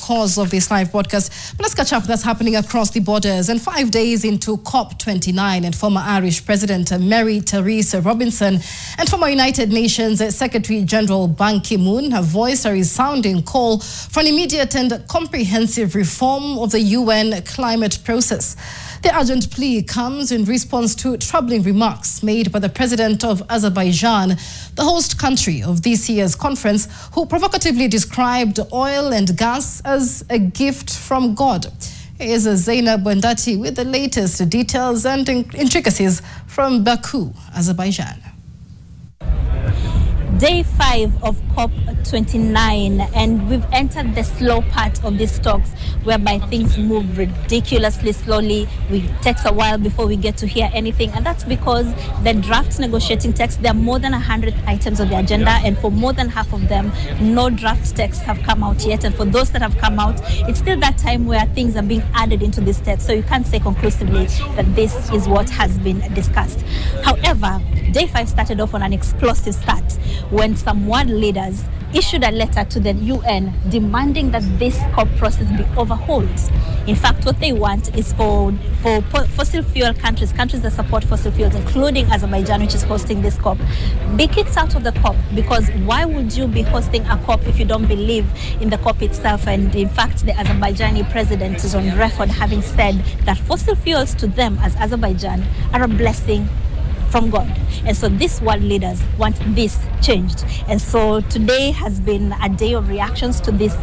course of this live broadcast. But let's catch up with what's happening across the borders. And 5 days into COP29, and former Irish President Mary Theresa Robinson and former United Nations Secretary General Ban Ki-moon have voiced a resounding call for an immediate and comprehensive reform of the UN climate process. The urgent plea comes in response to troubling remarks made by the president of Azerbaijan, the host country of this year's conference, who provocatively described oil and gas as a gift from God. Here's Zainab Bendati with the latest details and intricacies from Baku, Azerbaijan. Day 5 of COP29, and we've entered the slow part of these talks, whereby things move ridiculously slowly. It takes a while before we get to hear anything, and that's because the draft negotiating text, there are more than 100 items on the agenda, and for more than half of them, no draft texts have come out yet. And for those that have come out, it's still that time where things are being added into this text, so you can't say conclusively that this is what has been discussed. However, Day 5 started off on an explosive start when some world leaders issued a letter to the UN demanding that this COP process be overhauled. In fact, what they want is for fossil fuel countries that support fossil fuels, including Azerbaijan, which is hosting this COP, be kicked out of the COP, because why would you be hosting a COP if you don't believe in the COP itself? And in fact, the Azerbaijani president is on record having said that fossil fuels to them as Azerbaijan are a blessing from God. And so these world leaders want this changed. And so today has been a day of reactions to these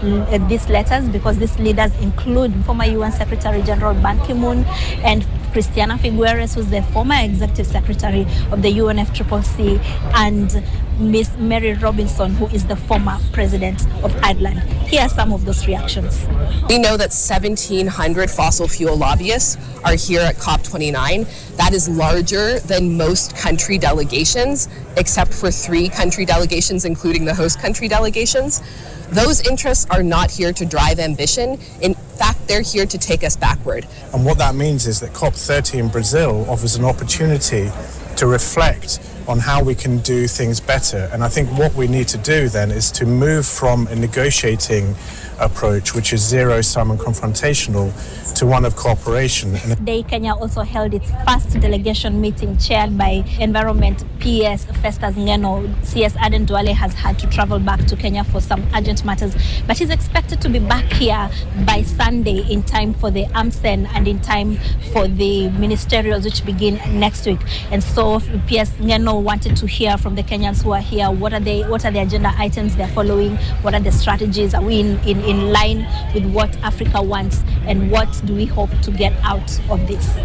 letters, because these leaders include former UN Secretary General Ban Ki-moon and Christiana Figueres, who's the former executive secretary of the UNFCCC, and Miss Mary Robinson, who is the former president of Ireland. Here are some of those reactions. We know that 1,700 fossil fuel lobbyists are here at COP29. That is larger than most country delegations, except for 3 country delegations, including the host country delegations. Those interests are not here to drive ambition. In fact, they're here to take us backward. And what that means is that COP30 in Brazil offers an opportunity to reflect on how we can do things better. And I think what we need to do then is to move from a negotiating approach, which is zero-sum and confrontational, to one of cooperation. Today, Kenya also held its first delegation meeting chaired by Environment PS Festus Ngeno. CS Aden Duale has had to travel back to Kenya for some urgent matters, but he's expected to be back here by Sunday in time for the AMSEN and in time for the ministerials, which begin next week. And so PS Ngeno wanted to hear from the Kenyans who are here. What are the agenda items they're following? What are the strategies? Are we in line with what Africa wants? And what do we hope to get out of this?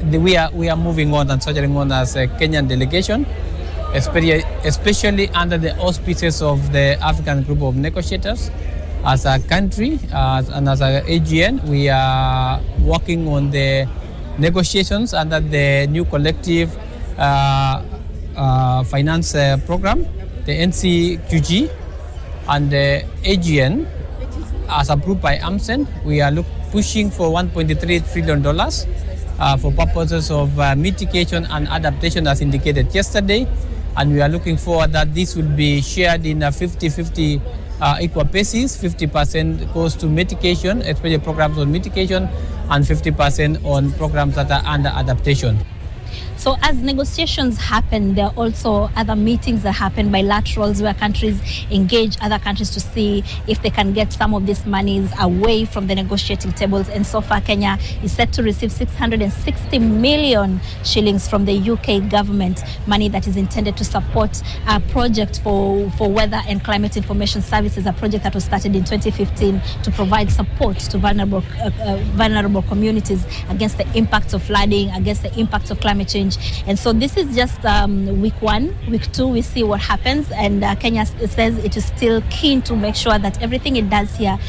We are moving on and soldiering on as a Kenyan delegation, especially under the auspices of the African group of negotiators. As a country and as an AGN, we are working on the negotiations under the new collective finance program, the NCQG, and the AGN, as approved by AMSEN. We are pushing for $1.3 trillion for purposes of mitigation and adaptation, as indicated yesterday. And we are looking forward that this will be shared in a 50-50 equal basis. 50% goes to mitigation, especially programs on mitigation, and 50% on programs that are under adaptation. So as negotiations happen, there are also other meetings that happen, bilaterals, where countries engage other countries to see if they can get some of these monies away from the negotiating tables. And so far, Kenya is set to receive 660 million shillings from the UK government, money that is intended to support a project for weather and climate information services, a project that was started in 2015 to provide support to vulnerable communities against the impacts of flooding, against the impacts of climate change. And so this is just week 1. Week 2, we see what happens. And Kenya says it is still keen to make sure that everything it does here